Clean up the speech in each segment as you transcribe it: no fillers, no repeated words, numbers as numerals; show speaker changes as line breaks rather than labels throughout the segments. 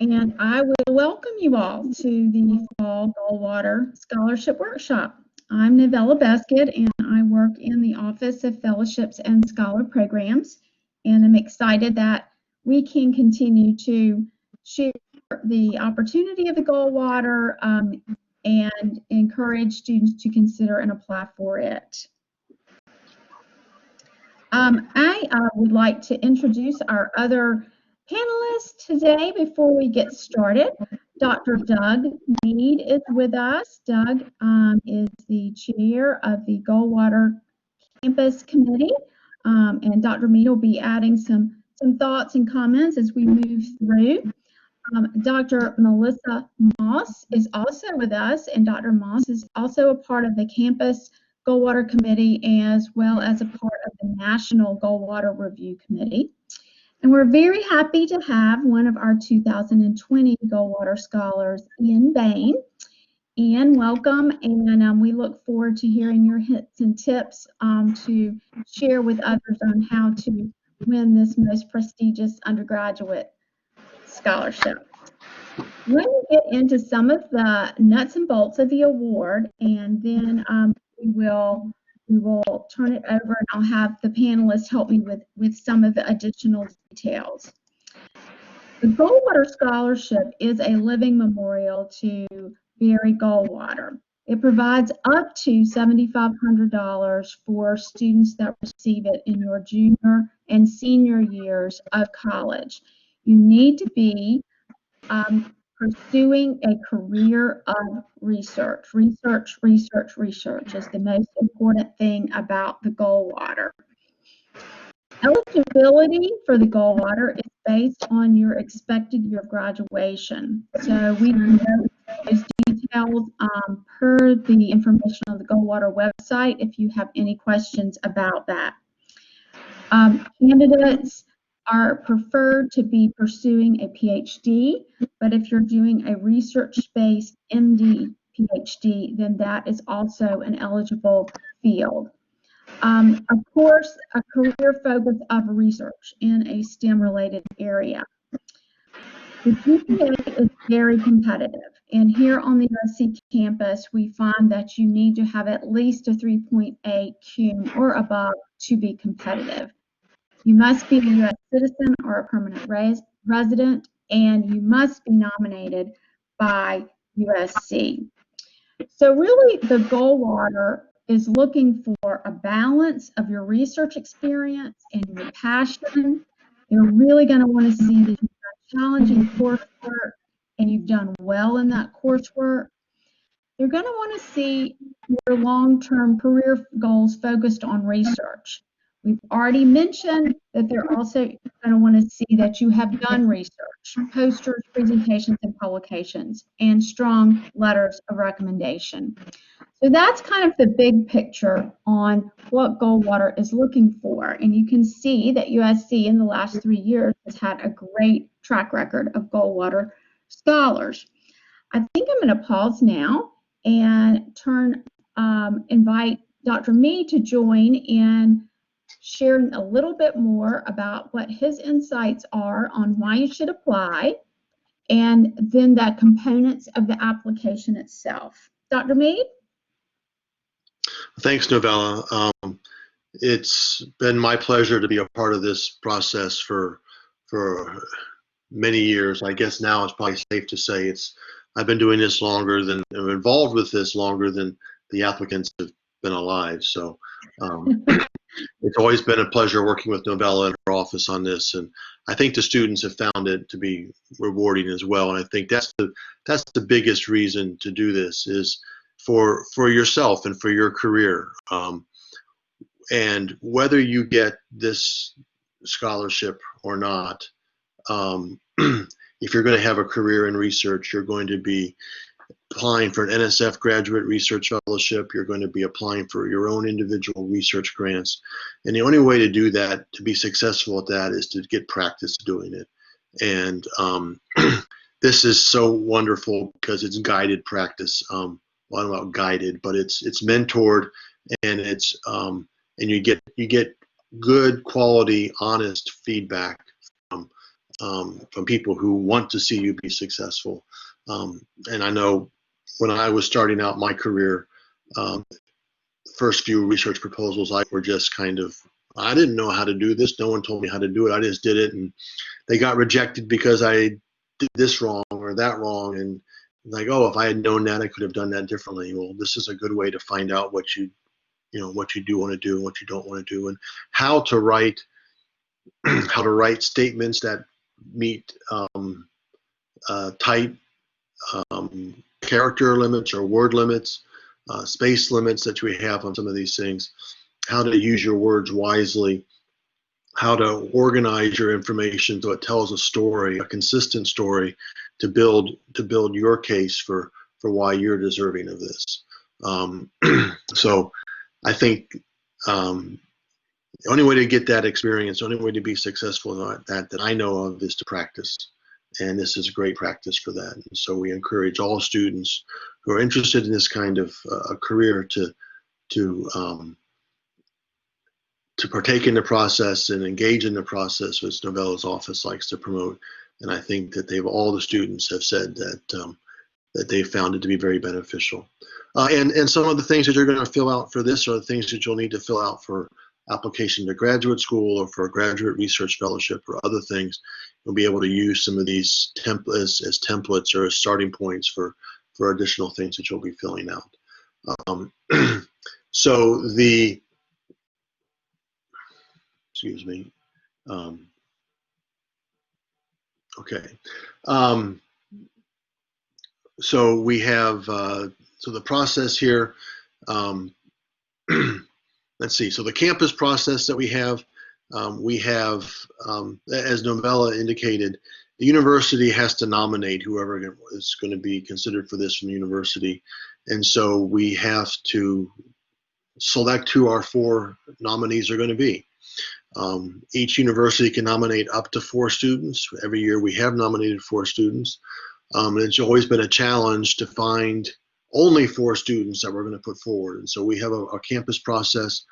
and I will welcome you all to the Fall Goldwater Scholarship Workshop. I'm Novella Beskett, and I work in the Office of Fellowships and Scholar Programs, and I'm excited that we can continue to share the opportunity of the Goldwater and encourage students to consider and apply for it. I would like to introduce our other panelists today before we get started. Dr. Doug Mead is with us. Doug is the chair of the Goldwater Campus Committee, and Dr. Mead will be adding some thoughts and comments as we move through. Dr. Melissa Moss is also with us, and Dr. Moss is also a part of the Campus Goldwater Committee as well as a part of the National Goldwater Review Committee. And we're very happy to have one of our 2020 Goldwater Scholars, Ian Bain. Ian, welcome, and we look forward to hearing your hints and tips to share with others on how to win this most prestigious undergraduate scholarship. Let me get into some of the nuts and bolts of the award, and then we will turn it over, and I'll have the panelists help me with some of the additional details. The Goldwater Scholarship is a living memorial to Barry Goldwater. It provides up to $7,500 for students that receive it in your junior and senior years of college. You need to be pursuing a career of research. Research is the most important thing about the Goldwater. Eligibility for the Goldwater is based on your expected year of graduation. So we know those details per the information on the Goldwater website if you have any questions about that. Candidates are preferred to be pursuing a PhD, but if you're doing a research-based MD PhD, then that is also an eligible field. Of course, a career focus of research in a STEM-related area. The GPA is very competitive, and here on the USC campus, we find that you need to have at least a 3.8 cum or above to be competitive. You must be a U.S. citizen or a permanent resident, and you must be nominated by USC. So really, the Goldwater is looking for a balance of your research experience and your passion. They're really going to want to see that you've done challenging coursework and you've done well in that coursework. They're going to want to see your long-term career goals focused on research. We've already mentioned that they're also going to want to see that you have done research, posters, presentations, and publications, and strong letters of recommendation. So that's kind of the big picture on what Goldwater is looking for. And you can see that USC in the last 3 years has had a great track record of Goldwater scholars. I think I'm going to pause now and invite Dr. Mead to join in sharing a little bit more about what his insights are on why you should apply, and then the components of the application itself. Dr. Mead?
Thanks, Novella. It's been my pleasure to be a part of this process for many years. I guess now it's probably safe to say I've been doing this longer than, I'm involved with this longer than the applicants have been alive. So it's always been a pleasure working with Novella in her office on this, and I think the students have found it to be rewarding as well. And I think that's the biggest reason to do this, is for yourself and for your career. And whether you get this scholarship or not, if you're going to have a career in research, you're going to be applying for an NSF Graduate Research Fellowship. You're going to be applying for your own individual research grants. And the only way to do that, to be successful at that, is to get practice doing it. And this is so wonderful because it's guided practice. Well, I don't know about guided, but it's mentored, and it's and you get good quality, honest feedback from from people who want to see you be successful. And I know when I was starting out my career, first few research proposals I were just kind of, I didn't know how to do this. No one told me how to do it. I just did it, and they got rejected because I did this wrong or that wrong. And like, oh, if I had known that, I could have done that differently. Well, this is a good way to find out what you do want to do and what you don't want to do, and how to write statements that meet tight character limits or word limits, space limits that we have on some of these things, how to use your words wisely, how to organize your information so it tells a story, a consistent story, to build your case for why you're deserving of this. So I think the only way to get that experience, the only way to be successful at that I know of, is to practice. And this is a great practice for that. And so we encourage all students who are interested in this kind of career to partake in the process and engage in the process, which Novella's office likes to promote. And I think that all the students have said that they found it to be very beneficial. And some of the things that you're going to fill out for this are the things that you'll need to fill out for application to graduate school or for a graduate research fellowship or other things. You'll be able to use some of these templates as templates or as starting points for additional things that you'll be filling out. So excuse me. Okay. So we have, so the process here, let's see, so the campus process that we have, as Novella indicated, the university has to nominate whoever is going to be considered for this from the university. And so we have to select who our 4 nominees are going to be. Each university can nominate up to 4 students. Every year we have nominated 4 students. And it's always been a challenge to find only 4 students that we're going to put forward. And so we have a campus process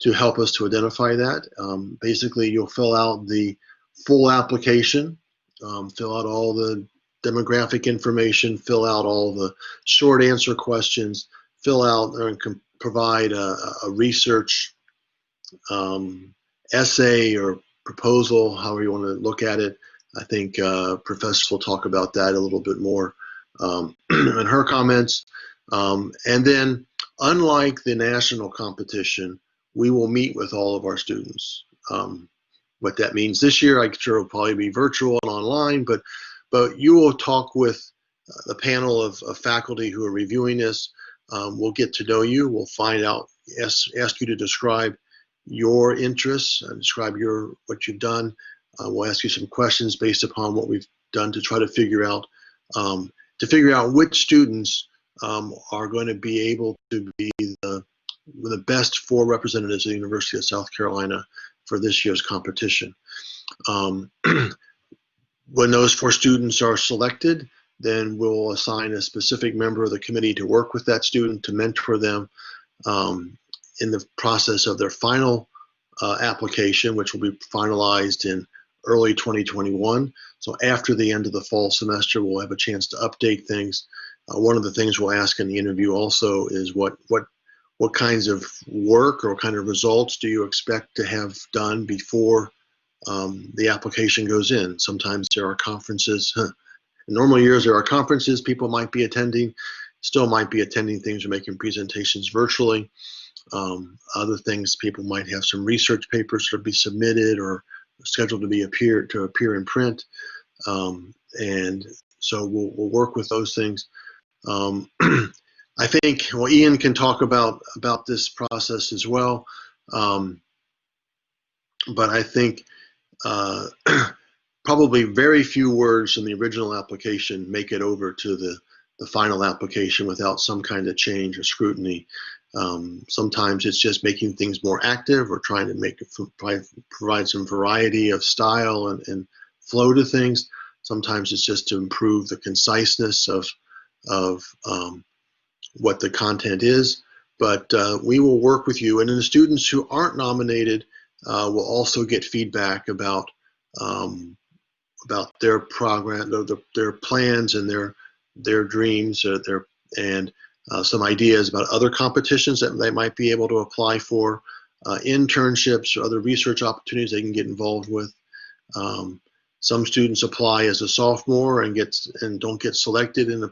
to help us to identify that. Basically, you'll fill out the full application, fill out all the demographic information, fill out all the short answer questions, fill out and provide a research essay or proposal, however you want to look at it. I think Professor will talk about that a little bit more in her comments. And then, unlike the national competition, we will meet with all of our students. What that means this year, I'm sure will probably be virtual and online, but you will talk with the panel of faculty who are reviewing this. We'll get to know you. We'll find out, ask you to describe your interests, describe what you've done. We'll ask you some questions based upon what we've done to try to figure out which students are going to be able to be the best 4 representatives of the University of South Carolina for this year's competition. When those 4 students are selected, then we'll assign a specific member of the committee to work with that student, to mentor them in the process of their final application, which will be finalized in early 2021. So after the end of the fall semester, we'll have a chance to update things. One of the things we'll ask in the interview also is what kinds of work or what kind of results do you expect to have done before the application goes in. Sometimes there are conferences. In normal years, there are conferences people might be attending, still might be attending things or making presentations virtually. Other things, people might have some research papers to be submitted or scheduled to appear in print. And so we'll work with those things. I think, well, Ian can talk about this process as well. But I think probably very few words from the original application make it over to the final application without some kind of change or scrutiny. Sometimes it's just making things more active or trying to provide some variety of style and flow to things. Sometimes it's just to improve the conciseness of what the content is. But we will work with you. And then the students who aren't nominated will also get feedback about about their program, their plans, and their dreams, and some ideas about other competitions that they might be able to apply for, internships or other research opportunities they can get involved with. Some students apply as a sophomore and don't get selected, and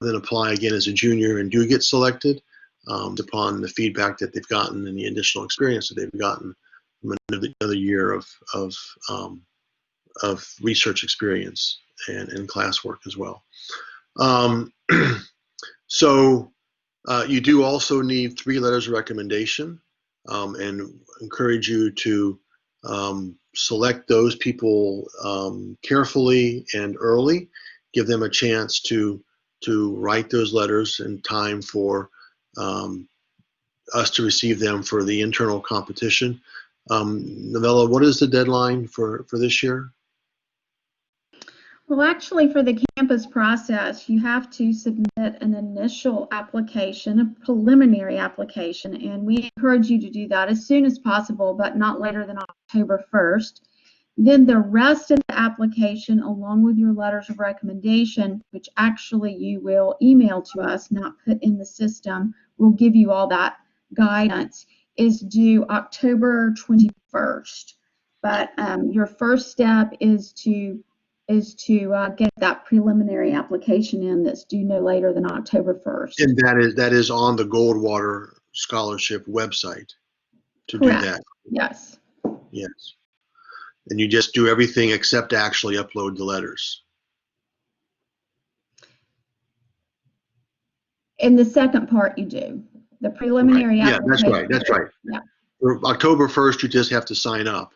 then apply again as a junior and do get selected, upon the feedback that they've gotten and the additional experience that they've gotten from another year of research experience and classwork as well. So you do also need 3 letters of recommendation, and encourage you to select those people carefully and early. Give them a chance to write those letters in time for us to receive them for the internal competition. Novella, what is the deadline for this year?
Well, actually, for the campus process, you have to submit an initial application, a preliminary application, and we encourage you to do that as soon as possible, but not later than October 1st. Then the rest of the application, along with your letters of recommendation, which actually you will email to us, not put in the system, we'll give you all that guidance, is due October 21st. But your first step is to get that preliminary application in that's due no later than October 1st.
And that is on the Goldwater Scholarship website to
Correct.
do that.
Yes.
Yes. And you just do everything except actually upload the letters.
In the second part, you do. The preliminary
right. Yeah,
application.
that's right.
Yeah.
For October 1st, you just have to sign up.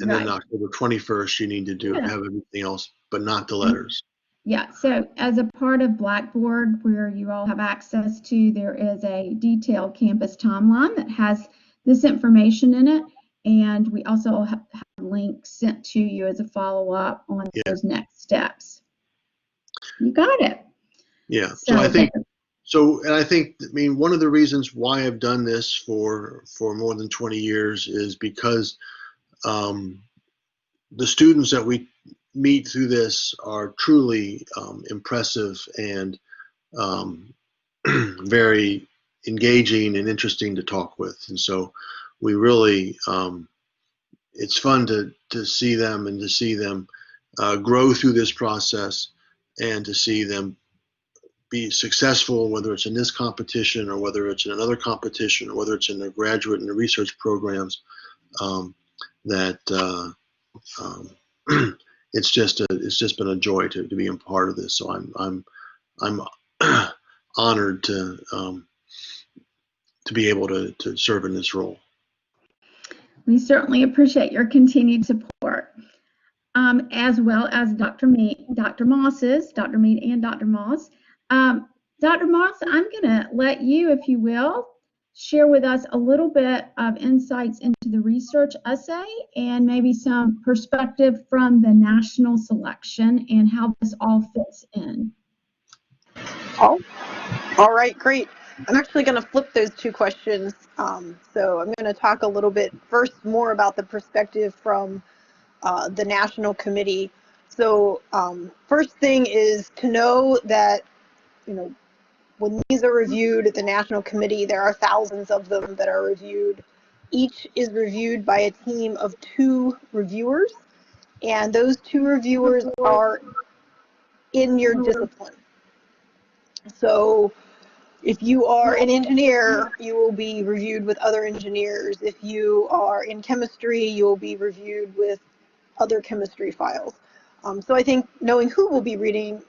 And
right.
then October 21st, you need to have everything else, but not the letters.
Yeah, so as a part of Blackboard, where you all have access to, there is a detailed campus timeline that has this information in it. And we also have links sent to you as a follow-up on those next steps. You got it.
Yeah, so I think, one of the reasons why I've done this for more than 20 years is because the students that we meet through this are truly impressive and very engaging and interesting to talk with. And so we really, it's fun to see them and to see them grow through this process and to see them be successful, whether it's in this competition or whether it's in another competition or whether it's in the graduate and the research programs. It's just been a joy to be a part of this. So I'm honored to be able to serve in this role.
We certainly appreciate your continued support, as well as Dr. Mead and Dr. Moss. Dr. Moss, I'm going to let you, if you will, share with us a little bit of insights into the research essay and maybe some perspective from the national selection and how this all fits in.
Oh, all right, great. I'm actually going to flip those 2 questions. So I'm going to talk a little bit first more about the perspective from the national committee. So first thing is to know that, when these are reviewed at the national committee, there are thousands of them that are reviewed. Each is reviewed by a team of 2 reviewers, and those 2 reviewers are in your discipline. So if you are an engineer, you will be reviewed with other engineers. If you are in chemistry, you will be reviewed with other chemistry files. So I think knowing who will be reading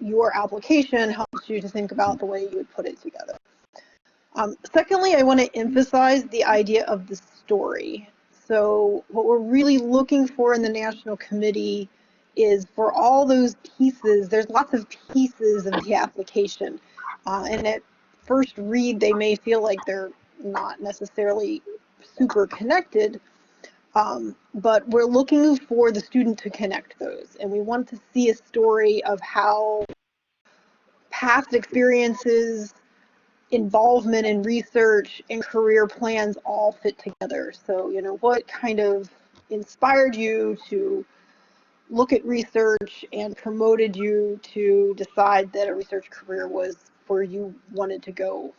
your application helps you to think about the way you would put it together. Secondly, I want to emphasize the idea of the story. So what we're really looking for in the national committee is for all those pieces, there's lots of pieces of the application. And at first read, they may feel like they're not necessarily super connected, but we're looking for the student to connect those. And we want to see a story of how past experiences, involvement in research, and career plans all fit together. So, what kind of inspired you to look at research and promoted you to decide that a research career was where you wanted to go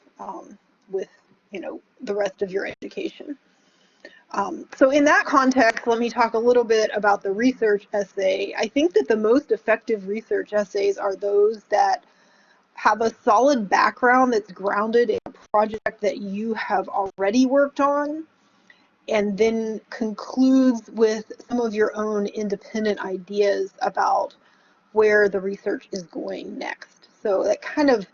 with, the rest of your education. So in that context, let me talk a little bit about the research essay. I think that the most effective research essays are those that have a solid background that's grounded in a project that you have already worked on, and then concludes with some of your own independent ideas about where the research is going next. So that kind of,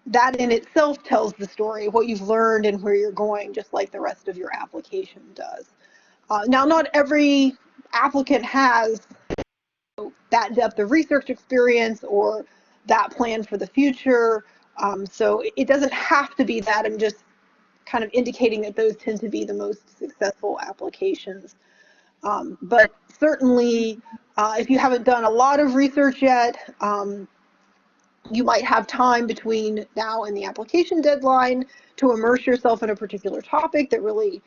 that in itself tells the story, what you've learned and where you're going, just like the rest of your application does. Now, not every applicant has that depth of research experience or that plan for the future. So it doesn't have to be that. I'm just kind of indicating that those tend to be the most successful applications. But certainly, if you haven't done a lot of research yet, you might have time between now and the application deadline to immerse yourself in a particular topic that really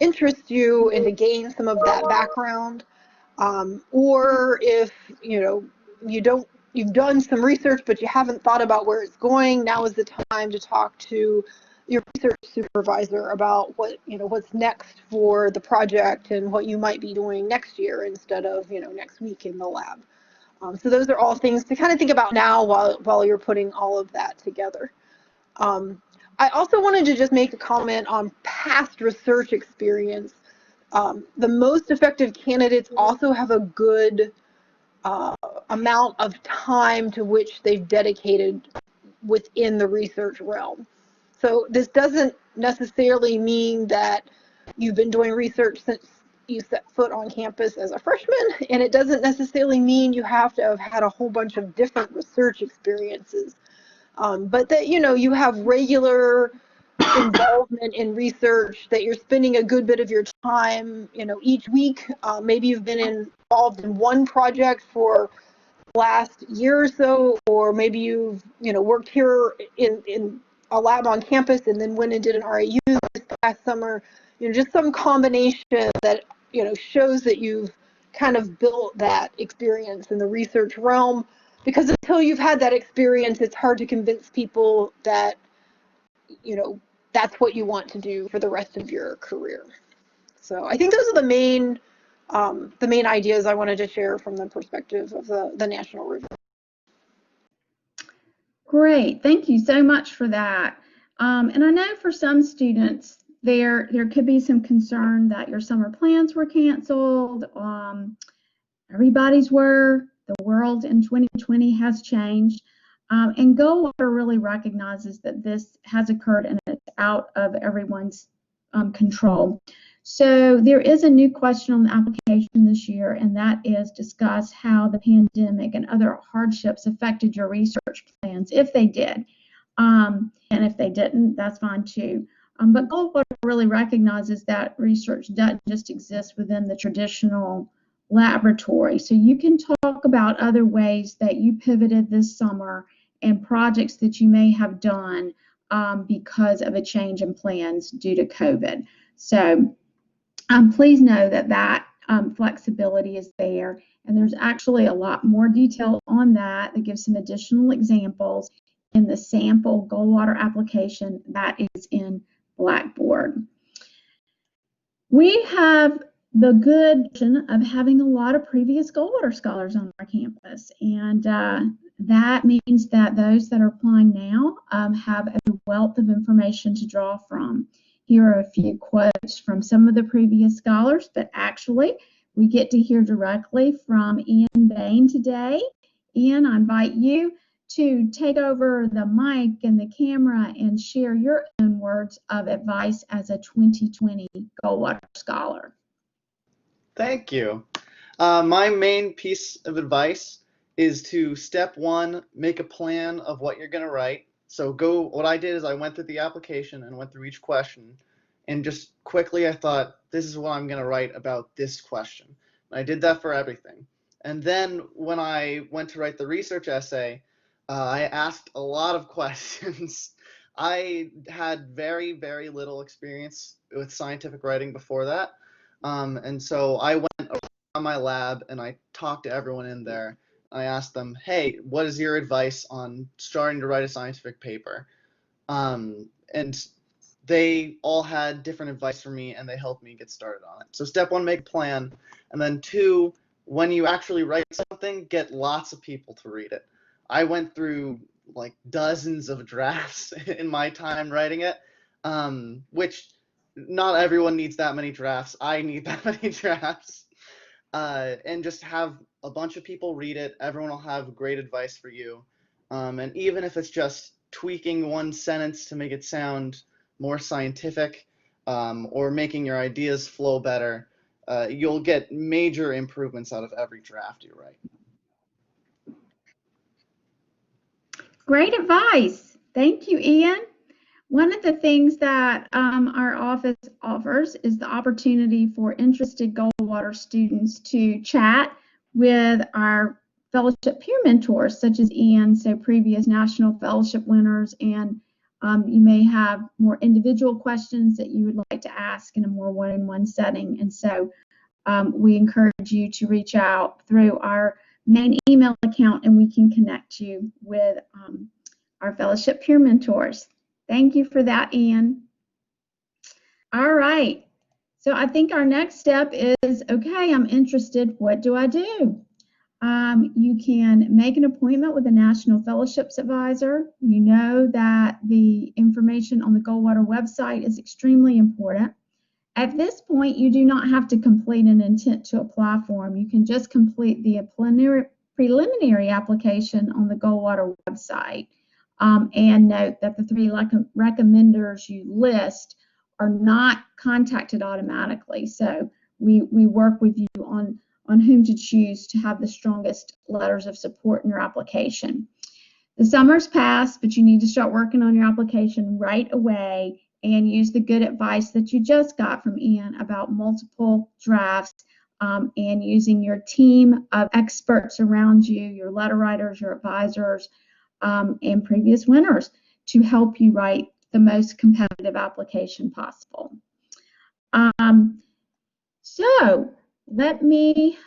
interests you and to gain some of that background. Or if you've done some research but you haven't thought about where it's going, now is the time to talk to your research supervisor about what's next for the project and what you might be doing next year instead of next week in the lab. So those are all things to kind of think about now while you're putting all of that together. I also wanted to just make a comment on past research experience. The most effective candidates also have a good amount of time to which they've dedicated within the research realm. So this doesn't necessarily mean that you've been doing research since you set foot on campus as a freshman, and it doesn't necessarily mean you have to have had a whole bunch of different research experiences, but that you have regular involvement in research, that you're spending a good bit of your time each week. Maybe you've been involved in one project for the last year or so, or maybe you've worked here in a lab on campus and then went and did an RAU this past summer. Just some combination that shows that you've kind of built that experience in the research realm, because until you've had that experience, it's hard to convince people that that's what you want to do for the rest of your career. So I think those are the main ideas I wanted to share from the perspective of the National Review.
Great, thank you so much for that. And I know for some students, there could be some concern that your summer plans were canceled. Everybody's were. The world in 2020 has changed. And Goldwater really recognizes that this has occurred and it's out of everyone's control. So there is a new question on the application this year, and that is discuss how the pandemic and other hardships affected your research plans, if they did. And if they didn't, that's fine too. But Goldwater really recognizes that research doesn't just exist within the traditional laboratory. So you can talk about other ways that you pivoted this summer and projects that you may have done because of a change in plans due to COVID. So please know that flexibility is there, and there's actually a lot more detail on that gives some additional examples in the sample Goldwater application that is in Blackboard. We have the good option of having a lot of previous Goldwater scholars on our campus, and that means that those that are applying now have a wealth of information to draw from. Here are a few quotes from some of the previous scholars, but actually we get to hear directly from Ian Bain today. Ian, I invite you to take over the mic and the camera and share your own words of advice as a 2020 Goldwater scholar.
Thank you. My main piece of advice is to step one, make a plan of what you're going to write. So what I did is I went through the application and went through each question, and just quickly I thought, this is what I'm going to write about this question. And I did that for everything. And then when I went to write the research essay, I asked a lot of questions. I had very, very little experience with scientific writing before that. And so I went around my lab and I talked to everyone in there. I asked them, hey, what is your advice on starting to write a scientific paper? And they all had different advice for me, and they helped me get started on it. So step one, make a plan. And then two, when you actually write something, get lots of people to read it. I went through like dozens of drafts in my time writing it, which not everyone needs that many drafts. I need that many drafts. And just have a bunch of people read it. Everyone will have great advice for you. And even if it's just tweaking one sentence to make it sound more scientific, or making your ideas flow better, you'll get major improvements out of every draft you write.
Great advice. Thank you, Ian. One of the things that our office offers is the opportunity for interested Goldwater students to chat with our fellowship peer mentors, such as Ian, so previous national fellowship winners, and you may have more individual questions that you would like to ask in a more one-on-one setting. And so we encourage you to reach out through our main email account, and we can connect you with our fellowship peer mentors. Thank you for that, Ian. All right. So I think our next step is, okay, I'm interested. What do I do? You can make an appointment with a National Fellowships Advisor. You know that the information on the Goldwater website is extremely important. At this point, you do not have to complete an intent to apply form. You can just complete the preliminary application on the Goldwater website. And note that the 3 recommenders you list are not contacted automatically. So we work with you on whom to choose to have the strongest letters of support in your application. The summer's passed, but you need to start working on your application right away and use the good advice that you just got from Ian about multiple drafts, and using your team of experts around you, your letter writers, your advisors, and previous winners to help you write the most competitive application possible. So let me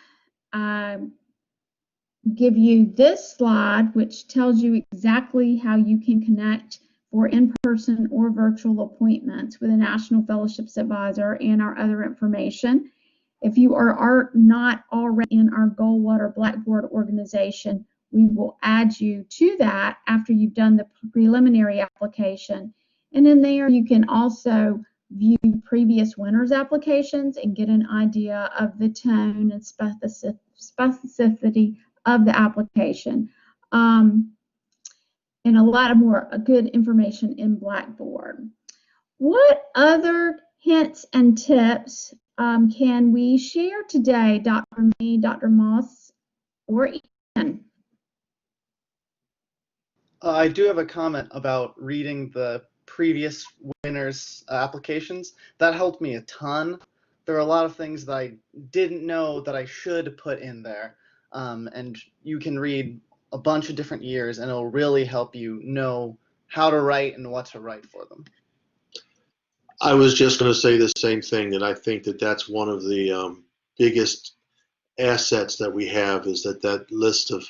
give you this slide, which tells you exactly how you can connect for in-person or virtual appointments with a National Fellowships Advisor and our other information. If you are not already in our Goldwater Blackboard organization, we will add you to that after you've done the preliminary application. And in there, you can also view previous winners' applications and get an idea of the tone and specificity of the application. And a lot of more good information in Blackboard. What other hints and tips can we share today, Dr. Mead, Dr. Moss, or Ian?
I do have a comment about reading the previous winners' applications. That helped me a ton. There are a lot of things that I didn't know that I should put in there. And you can read a bunch of different years, and it'll really help you know how to write and what to write for them.
I was just going to say the same thing, that I think that that's one of the biggest assets that we have, is that list of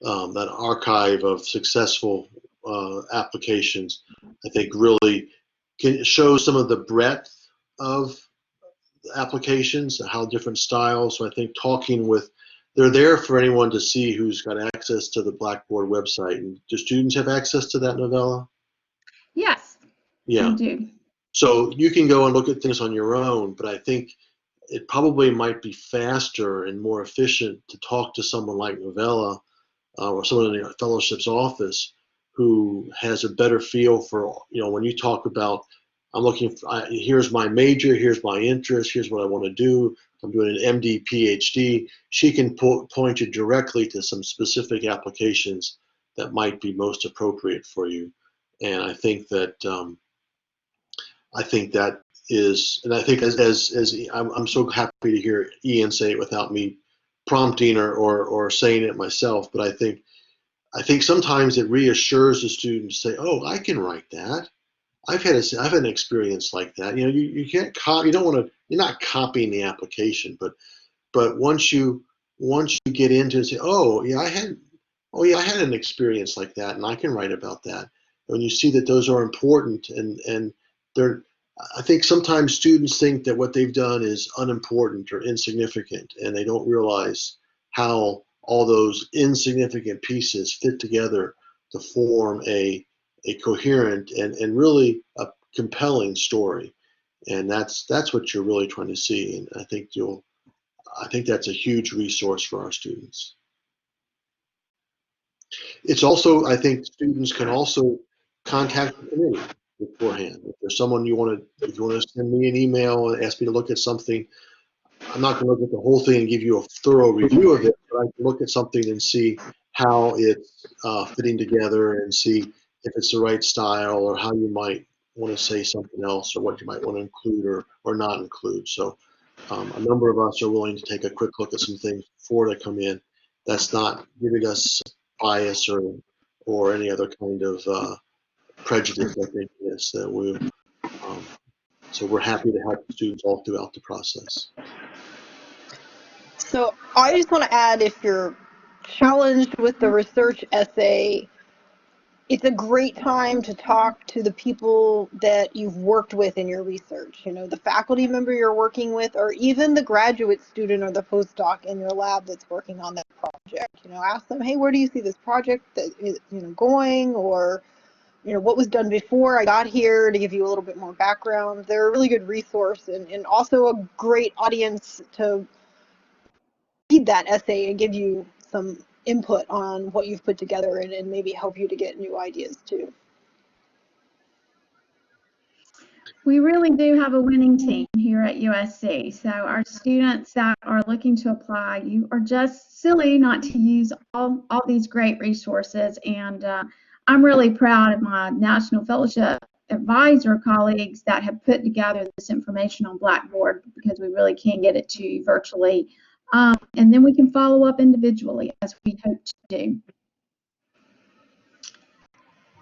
that archive of successful applications. I think really can show some of the breadth of applications, how different styles. So I think talking with, they're there for anyone to see who's got access to the Blackboard website. And do students have access to that, Novella?
Yes,
Yeah.
they do.
So you can go and look at things on your own, but I think it probably might be faster and more efficient to talk to someone like Novella or someone in the fellowship's office who has a better feel for, when you talk about, I'm looking for, here's my major, here's my interest, here's what I want to do, I'm doing an MD, PhD, she can point you directly to some specific applications that might be most appropriate for you. And I think that is, and I think as I'm so happy to hear Ian say it without me prompting or saying it myself, but I think sometimes it reassures the student to say, "Oh, I can write that. I've had an experience like that." You can't copy. You don't want to. You're not copying the application, but But once you get into it and say, oh yeah, I had an experience like that, and I can write about that. When you see that those are important, and they're, I think sometimes students think that what they've done is unimportant or insignificant, and they don't realize how all those insignificant pieces fit together to form a coherent and really a compelling story. And that's what you're really trying to see. And I think that's a huge resource for our students. It's also, I think students can also contact the committee beforehand. If there's someone if you want to send me an email and ask me to look at something, I'm not going to look at the whole thing and give you a thorough review of it, but I can look at something and see how it's fitting together and see if it's the right style or how you might want to say something else or what you might want to include or not include. So a number of us are willing to take a quick look at some things before they come in. That's not giving us bias or any other kind of prejudice. I think is that so we're happy to help students all throughout the process.
So I just want to add, if you're challenged with the research essay, it's a great time to talk to the people that you've worked with in your research, you know, the faculty member you're working with, or even the graduate student or the postdoc in your lab that's working on that project. You know, ask them, hey, where do you see this project that is, you know, going, or, you know, what was done before I got here, to give you a little bit more background. They're a really good resource, and also a great audience to read that essay and give you some input on what you've put together, and maybe help you to get new ideas too.
We really do have a winning team here at USC. So our students that are looking to apply, you are just silly not to use all these great resources. And I'm really proud of my National Fellowship Advisor colleagues that have put together this information on Blackboard, because we really can get it to you virtually. And then we can follow up individually, as we hope to do.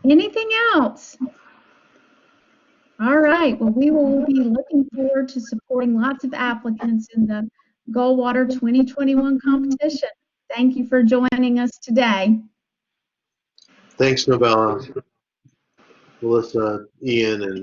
Anything else? All right, well, we will be looking forward to supporting lots of applicants in the Goldwater 2021 competition. Thank you for joining us today.
Thanks, Novella, Melissa, Ian, and